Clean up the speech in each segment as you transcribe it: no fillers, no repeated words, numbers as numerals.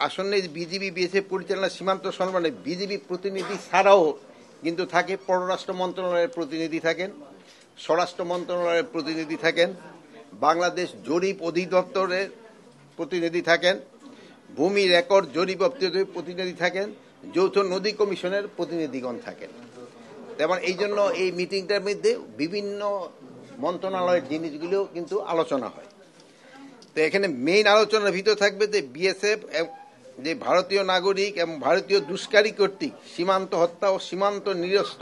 আসন্ন BGB BSF পরিচালনা সীমান্ত সম্মানে বিজিবি প্রতিনিধি ছাড়াও কিন্তু থাকে পররাষ্ট্র মন্ত্রণালয়ের প্রতিনিধি থাকেন, স্বরাষ্ট্র মন্ত্রণালয়ের প্রতিনিধি থাকেন, বাংলাদেশ জরিপ অধিদপ্তরের প্রতিনিধি থাকেন, ভূমি রেকর্ড জরিপ অধিদপ্তরের প্রতিনিধি থাকেন, যৌথ নদী কমিশনের প্রতিনিধিগণ থাকেন। তেমন এই জন্য এই মিটিংটার মধ্যে বিভিন্ন মন্ত্রণালয়ের জিনিসগুলো কিন্তু আলোচনা হয়। তো এখানে মেইন আলোচনার ভিতর থাকবে যে বিএসএফ যে ভারতীয় নাগরিক এবং ভারতীয় দুষ্কারী কর্তৃক সীমান্ত হত্যা ও সীমান্ত নিরস্ত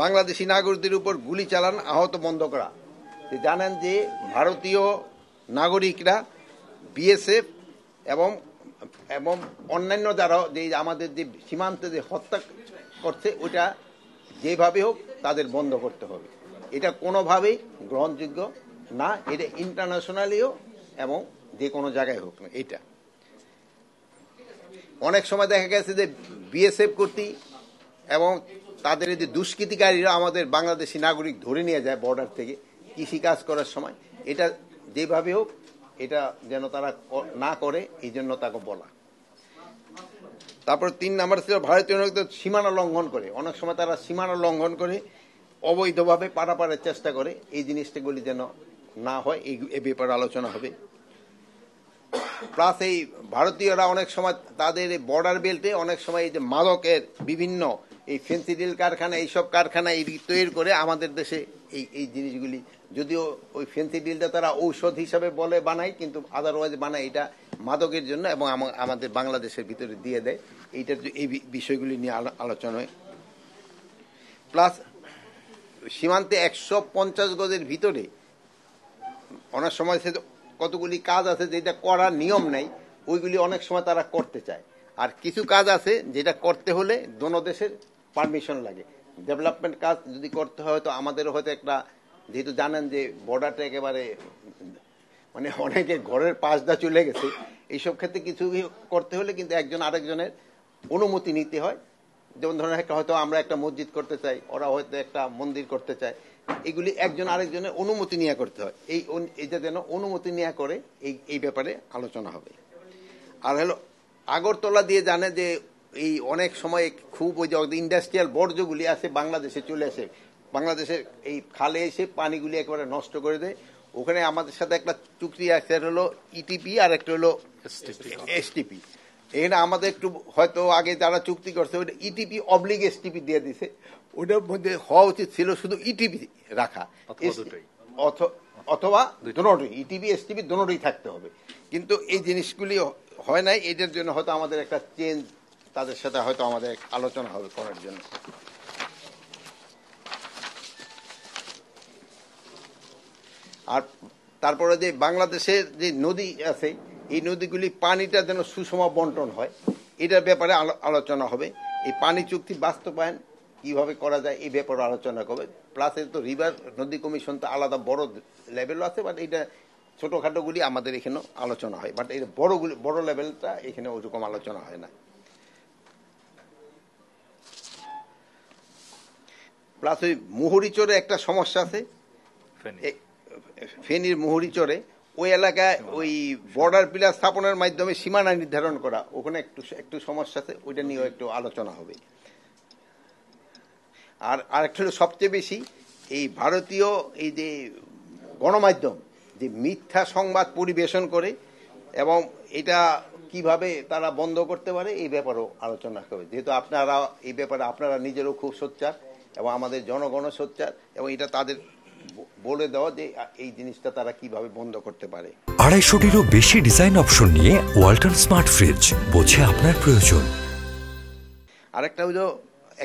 বাংলাদেশি নাগরিকদের উপর গুলি চালান আহত বন্ধ করা। জানেন যে ভারতীয় নাগরিকরা বিএসএফ এবং এবং অন্যান্য যারা যে আমাদের যে সীমান্তে যে হত্যা করছে ওটা যেভাবে হোক তাদের বন্ধ করতে হবে। এটা কোনোভাবেই গ্রহণযোগ্য না, এটা ইন্টারন্যাশনালিও এবং যে কোনো জায়গায় হোক না। এটা অনেক সময় দেখা গেছে যে বিএসএফ কর্তৃক এবং তাদের যে দুষ্কৃতিকারীরা আমাদের বাংলাদেশি নাগরিক ধরে নিয়ে যায় বর্ডার থেকে কৃষি কাজ করার সময়। এটা যেভাবে হোক এটা যেন তারা না করে, এই জন্য তাকে বলা। তারপর 3 নাম্বার ছিল ভারতীয় নাগরিকদের সীমানা লঙ্ঘন করে। অনেক সময় তারা সীমানা লঙ্ঘন করে অবৈধভাবে পারাপারের চেষ্টা করে, এই জিনিসটাগুলি যেন না হয়, এই ব্যাপারে আলোচনা হবে। প্লাস এই ভারতীয়রা অনেক সময় তাদের বর্ডার বেল্টে অনেক সময় এই যে মাদকের বিভিন্ন এই ফেন্সিডিল কারখানা এইসব কারখানা তৈরি করে আমাদের দেশে এই জিনিসগুলি, যদিও ওই ফেন্সিডিলটা তারা ঔষধ হিসাবে বলে বানায়, কিন্তু আদারওয়াইজ বানায় এটা মাদকের জন্য এবং আমাদের বাংলাদেশের ভিতরে দিয়ে দেয়। এইটার এই বিষয়গুলি নিয়ে আলোচনা হয়। প্লাস সীমান্তে 150 গজের ভিতরে অনেক সময় কতগুলি কাজ আছে যেটা করার নিয়ম নেই, ওইগুলি অনেক সময় তারা করতে চায়। আর কিছু কাজ আছে যেটা করতে হলে দোনো দেশের পারমিশন লাগে। ডেভেলপমেন্ট কাজ যদি করতে হয় তো আমাদেরও হয়তো একটা, যেহেতু জানেন যে বর্ডারটা একেবারে মানে অনেকের ঘরের পাশ দা চলে গেছে, এইসব ক্ষেত্রে কিছু করতে হলে কিন্তু একজন আরেকজনের অনুমতি নিতে হয়। যেমন ধরেন হয়তো আমরা একটা মসজিদ করতে চাই, ওরা হয়তো একটা মন্দির করতে চায়, এগুলি একজন আরেকজনের অনুমতি নিয়ে করতে হয়। এইটা যেন অনুমতি নিয়ে করে এই ব্যাপারে আলোচনা হবে। আর হলো আগরতলা দিয়ে জানে যে এই অনেক সময় খুব ওই যে ইন্ডাস্ট্রিয়াল বর্জ্যগুলি আছে বাংলাদেশে চলে আসে, বাংলাদেশের এই খালে এসে পানিগুলি একেবারে নষ্ট করে দেয়। ওখানে আমাদের সাথে একটা চুক্তি আছে, হলো ইটিপি আর একটা হলো এসটিপি। এখানে আমাদের একটু হয়তো আগে যারা চুক্তি করছে ওইটা ইটিপি অবলিগ এসটিপি দিয়ে দিছে, ওইটার মধ্যে হওয়া উচিত ছিল শুধু ইটিপি রাখা, অথবা দুটোই ইটিপি এসটিপি দুটোই থাকতে হবে। কিন্তু এই জিনিসগুলি হয় নাই, এটার জন্য হয়তো আমাদের একটা চেঞ্জ তাদের সাথে হয়তো আমাদের আলোচনা হবে করার জন্য। আর তারপরে যে বাংলাদেশের যে নদী আছে এই নদীগুলি পানিটা যেন সুষম বন্টন হয়, এটার ব্যাপারে আলোচনা হবে। এই পানি চুক্তি বাস্তবায়ন কিভাবে করা যায় এই ব্যাপারে আলোচনা করবে। প্লাস এই তো রিভার নদী কমিশন তো আলাদা বড় লেভেল আছে, বাট এটা ছোটখাটোগুলি আমাদের এখানেও আলোচনা হয়, বাট এই বড় লেভেলটা এখানে ওইরকম আলোচনা হয় না। প্লাস ওই মুহুরিচরে একটা সমস্যা আছে, ফেনীর মুহুরিচরে ওই এলাকায় ওই বর্ডার পিলার স্থাপনের মাধ্যমে সীমানা নির্ধারণ করা, ওখানে একটু সমস্যা আছে, ওইটা নিয়েও একটু আলোচনা হবে। আর আরেকটা হলো সবচেয়ে বেশি এই ভারতীয় এই যে গণমাধ্যম যে মিথ্যা সংবাদ পরিবেশন করে এবং এটা কিভাবে তারা বন্ধ করতে পারে এই ব্যাপারেও আলোচনা হবে। যেহেতু আপনারা এই ব্যাপারে আপনারা নিজেরও খুব সোচ্চার এবং আমাদের জনগণও সোচ্চার, এবং এটা তাদের বলে দেওয়া যে এই জিনিসটা তারা কিভাবে বন্ধ করতে পারে। 250-টিরও বেশি ডিজাইন অপশন নিয়ে ওয়ালটন স্মার্ট ফ্রিজ, বোঝে আপনার প্রয়োজন। আরেকটা হলো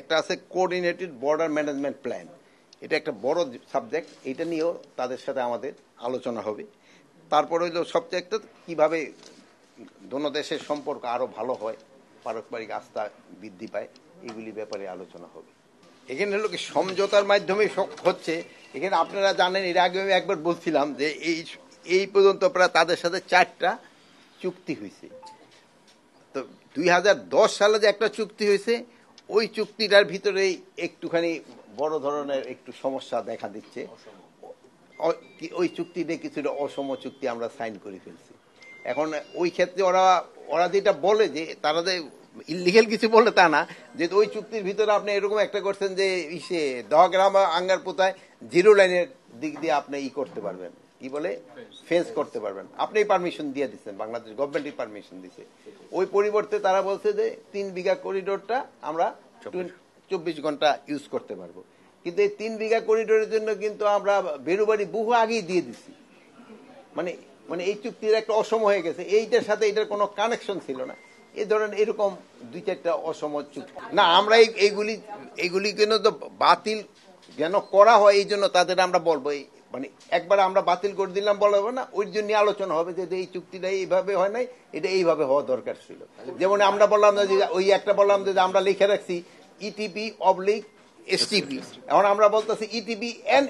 একটা আছে কোঅর্ডিনেটেড বর্ডার ম্যানেজমেন্ট প্ল্যান, এটা একটা বড় সাবজেক্ট, এটা নিয়েও তাদের সাথে আমাদের আলোচনা হবে। তারপরে হইলো সবচেয়ে একটা কিভাবে দোনো দেশের সম্পর্ক আরো ভালো হয়, পারস্পরিক আস্থা বৃদ্ধি পায়, এগুলি ব্যাপারে আলোচনা হবে। এখানে হলো কি সমঝোতার মাধ্যমে হচ্ছে। এখানে আপনারা জানেন এর আগে আমি একবার বলছিলাম যে এই পর্যন্ত প্রায় তাদের সাথে 4টা চুক্তি হয়েছে। তো 2010 সালে যে একটা চুক্তি হয়েছে ওই চুক্তিটার ভিতরেই একটুখানি বড় ধরনের একটু সমস্যা দেখা দিচ্ছে। ওই চুক্তি নিয়ে কিছুটা অসম চুক্তি আমরা সাইন করে ফেলছি। এখন ওই ক্ষেত্রে ওরা যেটা বলে যে তারা যে ইলিগেল কিছু বলে তা না, যে ওই চুক্তির ভিতরে আপনি এরকম একটা করছেন যে ইসে দহগ্রাম আঙ্গারপোতায় জিরো লাইনের দিক দিয়ে আপনি করতে পারবেন, কি বলে ফেন্স করতে পারবেন, আপনি পারমিশন দিয়ে দিচ্ছেন, বাংলাদেশ গভর্নমেন্টই পারমিশন দিচ্ছে। ওই পরিবর্তে তারা বলছে যে 3 বিঘা করিডোরটা আমরা 24 ঘন্টা ইউজ করতে পারবো। কিন্তু এই 3 বিঘা করিডোরের জন্য কিন্তু আমরা বেরুবাড়ি বহু আগেই দিয়ে দিচ্ছি। মানে এই চুক্তির একটা অসম হয়ে গেছে, এইটার সাথে এটার কোনো কানেকশন ছিল না। এই ধরনের এরকম 2-4টা অসম চুক্তি না, আমরা এইগুলি কেন তো বাতিল যেন করা হয়, এই জন্য তাদের আমরা বলবো, মানে একবার আমরা বাতিল করে দিলাম বলবো না, ওই জন্য আলোচনা হবে যে এই চুক্তিটা এইভাবে হয় নাই, এটা এইভাবে হওয়া দরকার ছিল। যেমন আমরা বললাম যে ওই একটা বললাম যে আমরা লিখে রাখছি ETP/STP, এখন আমরা বলতেছি ETP and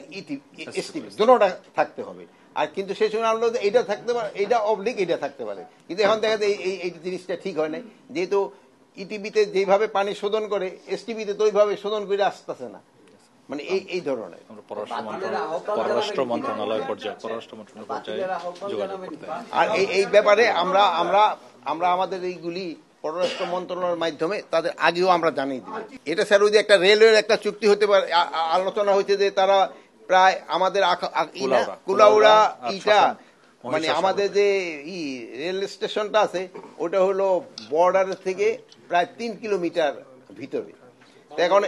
STP দুটোটা থাকতে হবে। আর কিন্তু সেই সময় আমরা এটা থাকতে পারে, এটা অবলিক এটা থাকতে পারে, কিন্তু এখন দেখা যায় এই জিনিসটা ঠিক হয় নাই, যেহেতু ETP-তে যেভাবে পানি শোধন করে STP-তে তো ওইভাবে শোধন করে আসতেছে না, মানে এই ধরনের। পররাষ্ট্র মন্ত্রণালয় পর্যায়ে যোগাযোগ করতে হয়। আর এই ব্যাপারে আমরা আমাদের এইগুলি পররাষ্ট্র মন্ত্রণালয়ের মাধ্যমে তাদের আগেও আমরা জানিয়ে দিই। এটা স্যার ওই যে একটা রেলওয়ের একটা চুক্তি হতে পারে, আলোচনা হয়েছে যে তারা প্রায় আমাদের কুলাউড়া মানে আমাদের যে রেল স্টেশনটা আছে ওটা হলো বর্ডারের থেকে প্রায় 3 কিলোমিটার ভিতরে। এখন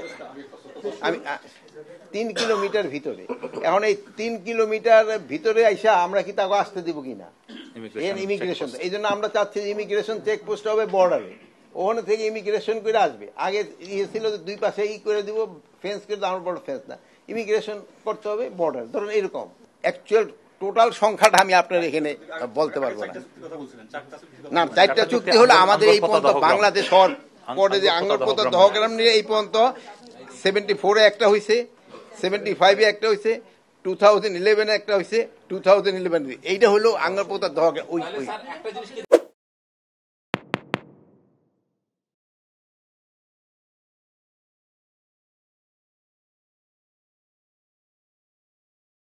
3 কিলোমিটার ভিতরে, এখন এই 3 কিলোমিটার ভিতরে আইসা আমরা কি তাকে আসতে দিব কিনা ইমিগ্রেশন, এই জন্য আমরা চাচ্ছি যে ইমিগ্রেশন চেকপোস্ট হবে বর্ডারে, ওখানে থেকে ইমিগ্রেশন করে আসবে। আগে ছিল যে 2 পাশে করে দিব ফেন্স করে, আমার বড় ফেন্স না, ইমিগ্রেশন করতে হবে বর্ডার। ধরুন এরকম অ্যাকচুয়াল টোটাল সংখ্যাটা আমি আপনার এখানে বলতে পারবো না। 4টা চুক্তি হলো আমাদের এই পর্যন্ত বাংলাদেশ হওয়ার পরে যে আঙ্গরপোতা দহগ্রাম নিয়ে এই পর্যন্ত 74-এ একটা হয়েছে, 75-এ একটা হয়েছে, 2011-এ একটা হয়েছে, 2011 এইটা হলো আঙ্গরপোতা দহগ্রাম। ওই